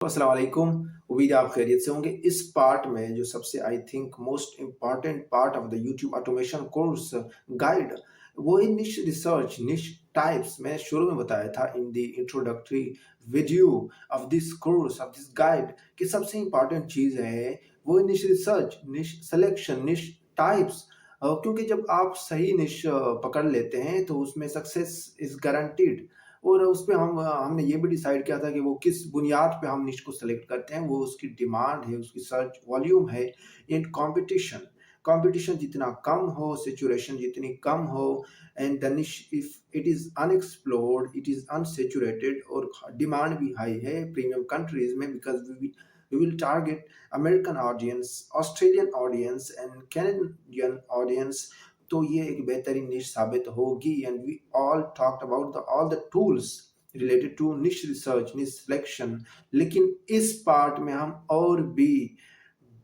अस्सलाम वालेकुम। उम्मीद है आप खैरियत से होंगे। इस पार्ट में जो सबसे I think most important part of the YouTube automation course guide, वो है निश रिसर्च, निश टाइप्स। मैंने शुरू में बताया था in the introductory video of this course of this guide कि सबसे इम्पॉर्टेंट चीज़ है वो है निश रिसर्च, निश सिलेक्शन, निश टाइप्स। क्योंकि जब आप सही निश पकड़ लेते हैं तो उसमें सक्सेस इज गारंटीड। और उस पे हमने ये भी डिसाइड किया था कि वो किस बुनियाद पे हम निश को सेलेक्ट करते हैं, वो उसकी डिमांड है, उसकी सर्च वॉल्यूम है, इन कंपटीशन। कंपटीशन जितना कम हो, सिचुएशन जितनी कम हो, एंड द निश if it is unexplored, it is unsaturated, और डिमांड भी हाई है प्रीमियम कंट्रीज में, because we will target American audience, Australian audience and Canadian audience। तो ये एक बेहतरीन निश साबित होगी। And we all talked about the all the tools related to niche research, niche selection. लेकिन इस पार्ट में हम और भी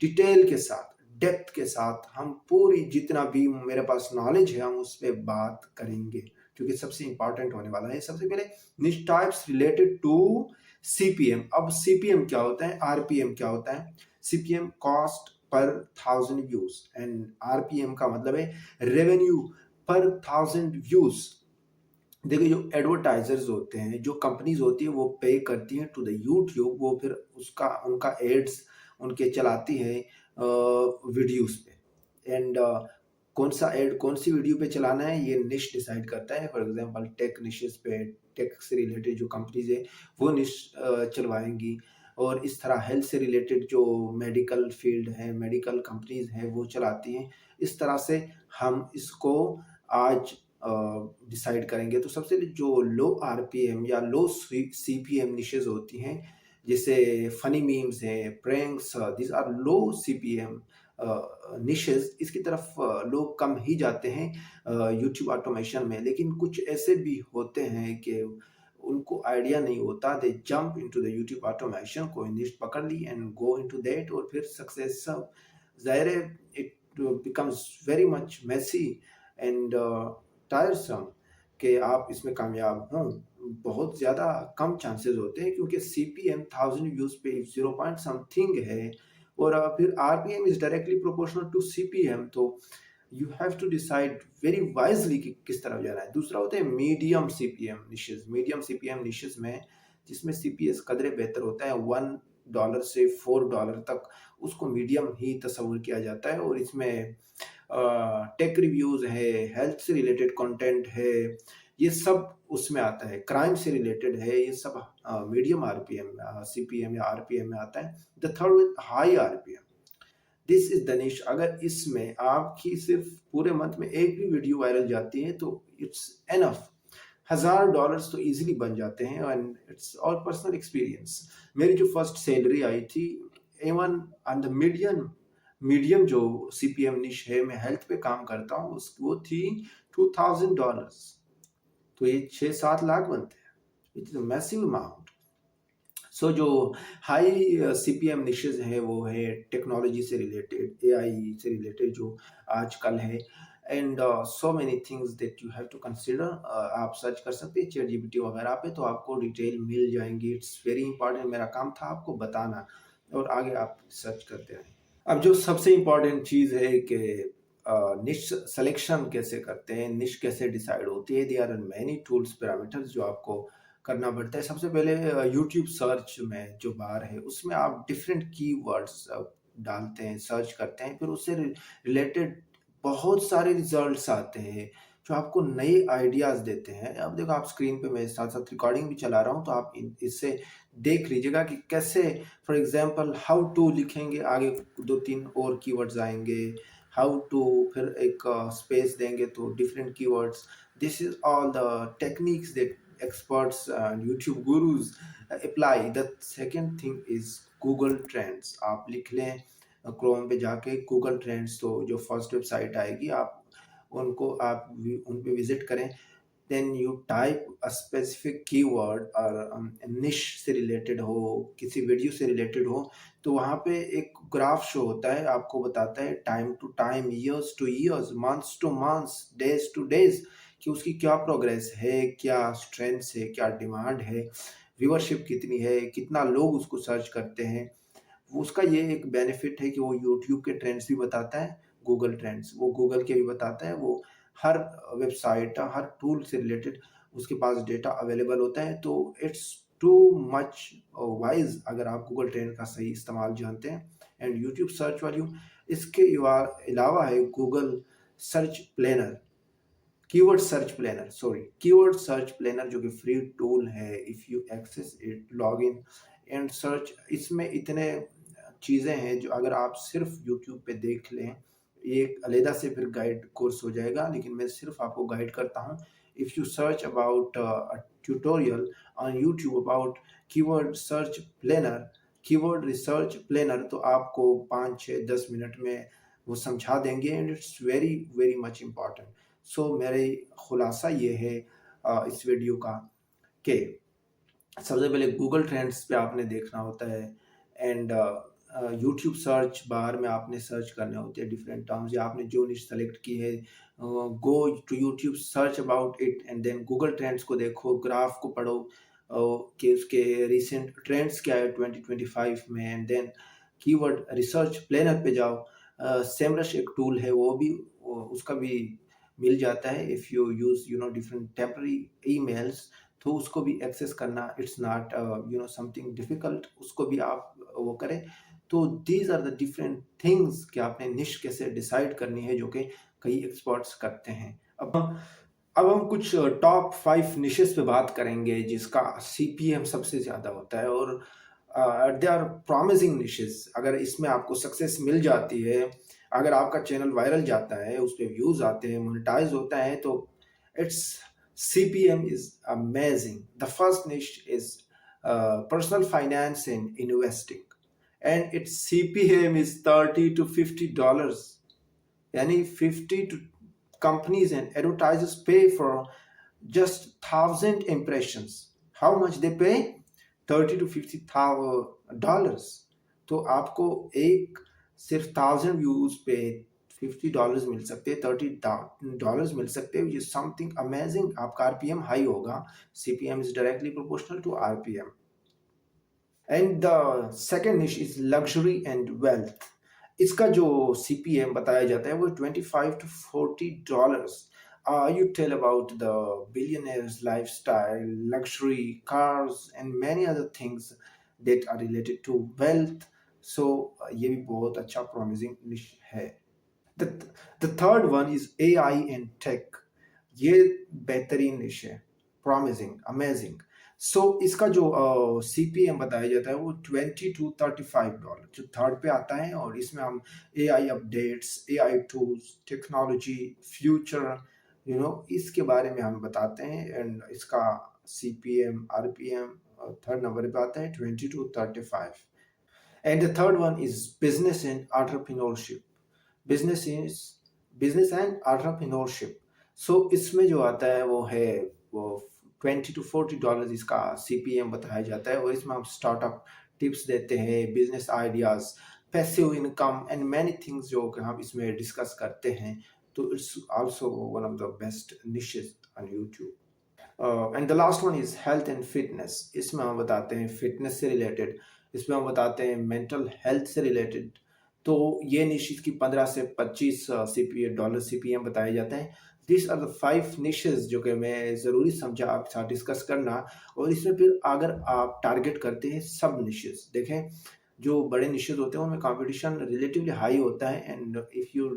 डिटेल के साथ, डेप्थ के साथ, हम पूरी जितना भी मेरे पास नॉलेज है हम उस पर बात करेंगे, क्योंकि सबसे इंपॉर्टेंट होने वाला है। सबसे पहले निश टाइप्स रिलेटेड टू सीपीएम। अब सीपीएम क्या होता है, आरपीएम क्या होता है? CPM cost per 1000 views, and RPM का मतलब है रेवेन्यू पर 1000 व्यूज। देखिए, जो एडवर्टाइजर्स होते हैं, जो कंपनीज होती है, वो पे करती हैं टू द यूट्यूब, वो फिर उसका उनका एड्स उनके चलाती है वीडियोस पे। एंड कौन सा एड कौन सी वीडियो पे चलाना है ये निश डिसाइड करता है। फॉर एग्जांपल टेक निशेस पे, टेक से रिलेटेड जो कंपनीज है वो निश चलवाएंगी, और इस तरह हेल्थ से रिलेटेड जो मेडिकल फील्ड है, मेडिकल कंपनीज हैं, वो चलाती हैं। इस तरह से हम इसको आज डिसाइड करेंगे। तो सबसे जो लो आरपीएम या लो सीपीएम निशेस होती हैं, जैसे फनी मीम्स है, pranks, this are low CPM niches. इसकी तरफ लोग कम ही जाते हैं यूट्यूब ऑटोमेशन में। लेकिन कुछ ऐसे भी होते हैं कि उनको आइडिया नहीं होता, they jump into the YouTube automation, कोई निश पकड़ ली एंड गो इनटू दैट, और फिर सक्सेस ज़ाहिर है it becomes very much messy and tiresome कि आप इसमें कामयाब हों। बहुत ज़्यादा कम चांसेस होते हैं, क्योंकि सीपीएम 1000 व्यूज़ पे 0 पॉइंट समथिंग है, और फिर RPM is directly proportional to CPM. तो you have to decide very wisely कि किस तरफ जाना है। दूसरा होता है medium CPM niches. Medium CPM niches में जिसमें सीपीएस कदरे बेहतर होता है, $1 से $4 तक, उसको मीडियम ही तस्वुर किया जाता है। और इसमें टेक रिव्यूज है, हेल्थ से रिलेटेड कंटेंट है, ये सब उसमें आता है, क्राइम से रिलेटेड है, ये सब मीडियम आरपीएम सीपीएम या आरपीएम में आता है। The third with high RPM, this is the निश। अगर इसमें आपकी सिर्फ पूरे मंथ में एक भी वीडियो वायरल जाती है तो इट्स एनफ। $1000 तो इजीली बन जाते हैं, and it's all personal experience. मेरी जो फर्स्ट सैलरी आई थी, इवन ऑन द मीडियम जो सीपीएम निश है, मैं हेल्थ पे काम करता हूँ, वो थी $2000। तो ये 6-7 लाख बनते हैं। It is a massive amount. So जो हाई सीपीएम निशेस हैं वो है टेक्नोलॉजी से रिलेटेड, एआई से रिलेटेड जो आजकल है, and so many things that you have to consider. आप सर्च कर सकते हैं चैट जीपीटी वगैरह पे, तो आपको डिटेल मिल जाएंगी। इट्स वेरी इंपॉर्टेंट, मेरा काम था आपको बताना, और आगे आप सर्च करते रहें। अब जो सबसे इम्पॉर्टेंट चीज़ है कि निश सिलेक्शन कैसे करते हैं, निश कैसे डिसाइड होती है। There are many tools, parameters जो आपको करना पड़ता है। सबसे पहले यूट्यूब सर्च में जो बार है, उसमें आप डिफरेंट कीवर्ड्स डालते हैं, सर्च करते हैं, फिर उससे रिलेटेड बहुत सारे रिजल्ट्स आते हैं जो आपको नए आइडियाज़ देते हैं। अब देखो, आप स्क्रीन पे मैं साथ साथ रिकॉर्डिंग भी चला रहा हूँ, तो आप इससे देख लीजिएगा कि कैसे। फॉर एग्जांपल हाउ टू लिखेंगे, आगे 2-3 और कीवर्ड्स आएंगे, हाउ टू, फिर एक स्पेस देंगे तो different keywords. This is all the techniques that experts and YouTube gurus apply. The second thing is Google Trends. आप लिख लें क्रोम पे जाके Google Trends, तो जो फर्स्ट वेबसाइट आएगी आप उन पे विजिट करें। Then you type a specific keyword, और निश से रिलेटेड हो, किसी वीडियो से रिलेटेड हो, तो वहाँ पे एक ग्राफ शो होता है, आपको बताता है time to time, years to years, months to months, days to days, कि उसकी क्या प्रोग्रेस है, क्या स्ट्रेंथ है, क्या डिमांड है। व्यूअरशिप कितनी है, कितना लोग उसको सर्च करते हैं। वो उसका ये एक बेनिफिट है कि वो यूट्यूब के ट्रेंड्स भी बताता है, गूगल ट्रेंड्स, वो गूगल के भी बताता है, वो हर वेबसाइट, हर टूल से रिलेटेड उसके पास डेटा अवेलेबल होता है। तो इट्स टू मच वाइज अगर आप गूगल ट्रेंड का सही इस्तेमाल जानते हैं। एंड यूट्यूब सर्च वॉल्यूम, इसके अलावा है Google search planner, keyword search planner, sorry, keyword search planner, जो कि फ्री टूल है। If you access it, log in and search, इसमें इतने चीज़ें हैं जो अगर आप सिर्फ यूट्यूब पे देख लें, ये एक अलहदा से फिर गाइड कोर्स हो जाएगा, लेकिन मैं सिर्फ आपको गाइड करता हूँ। If you search about a tutorial on YouTube about keyword search planner, keyword research planner, तो आपको 5, 6, 10 मिनट में वो समझा देंगे। And it's very very much important. So मेरे खुलासा ये है इस वीडियो का कि सबसे पहले गूगल ट्रेंड्स पे आपने देखना होता है। एंड यूट्यूब सर्च बार में आपने सर्च करने होते हैं डिफरेंट टर्म्स, या आपने जो निश सेलेक्ट की है, go to YouTube, search about it, and then Google trends को देखो, ग्राफ को पढ़ो कि उसके रिसेंट ट्रेंड्स क्या है 2025 में। And then keyword research planner पे जाओ। सेमरश एक टूल है, वो भी उसका भी मिल जाता है। If you use different temporary emails, तो उसको भी एक्सेस करना इट्स नॉट समथिंग डिफिकल्ट, उसको भी आप वो करें। तो these are the different things कि आपने निश कैसे डिसाइड करनी है, जो कि कई एक्सपर्ट्स करते हैं। अब हम कुछ टॉप 5 निशेस पे बात करेंगे जिसका सीपीएम सबसे ज़्यादा होता है, और दे आर प्रॉमिसिंग निशेस। अगर इसमें आपको सक्सेस मिल जाती है, अगर आपका चैनल वायरल जाता है, उस पर व्यूज़ आते हैं, मोनेटाइज होता है, तो it's CPM is amazing. The first niche is personal finance and investing, and its CPM is $30 to $50. Yani 50 to companies and advertisers pay for just 1,000 impressions. How much they pay? $30 to $50. तो आपको एक सिर्फ 1,000 views पे $50 मिल सकते हैं, $30 मिल सकते हैं, विच इज समथिंग अमेजिंग। आपका आरपीएम हाई होगा। CPM is directly proportional to RPM. And the second niche is luxury and wealth. इसका जो सीपीएम बताया जाता है वो $25 to $40। You tell about the billionaire's lifestyle, luxury, cars, and many other things that are related to wealth. So ये भी बहुत अच्छा promising niche है। The third one is AI and tech. ये बेहतरीन निश है, promising, amazing. सो इसका जो CPM बताया जाता है वो $20 to $35 जो थर्ड पे आता है। और इसमें हम AI updates, AI tools, technology, future इसके बारे में हम बताते हैं। एंड इसका CPM, RPM थर्ड नंबर पे आता है, 20 to 35। And the third one is business and entrepreneurship. Business and entrepreneurship. So इसमें जो आता है वो है वो $20 to $40 इसका CPM बताया जाता है। और इसमें हम स्टार्टअप टिप्स देते हैं, business ideas, passive income and many things जो कि हम इसमें डिस्कस करते हैं। तो it's also one of the best niches on YouTube. And the last one is health and fitness. इसमें हम बताते हैं फिटनेस से रिलेटेड, इसमें हम बताते हैं मेंटल हेल्थ से रिलेटेड। तो ये निशेस की 15 से 25 CPM बताए जाते हैं। दिस आर द 5 निशेस जो कि मैं ज़रूरी समझा आपके साथ डिस्कस करना। और इसमें फिर अगर आप टारगेट करते हैं सब निशेस, देखें जो बड़े निशेस होते हैं उनमें कंपटीशन रिलेटिवली हाई होता है। And if you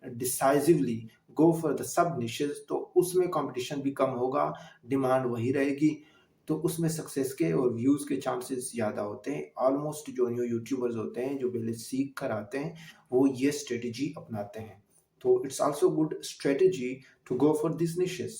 decisively go for the sub niches, तो उसमें कंपटीशन भी कम होगा, डिमांड वही रहेगी, तो उसमें सक्सेस के और व्यूज़ के चांसेस ज़्यादा होते हैं। ऑलमोस्ट जो न्यू यूट्यूबर्स होते हैं जो पहले सीख कर आते हैं वो ये स्ट्रेटजी अपनाते हैं। तो it's also good strategy to go for this niches.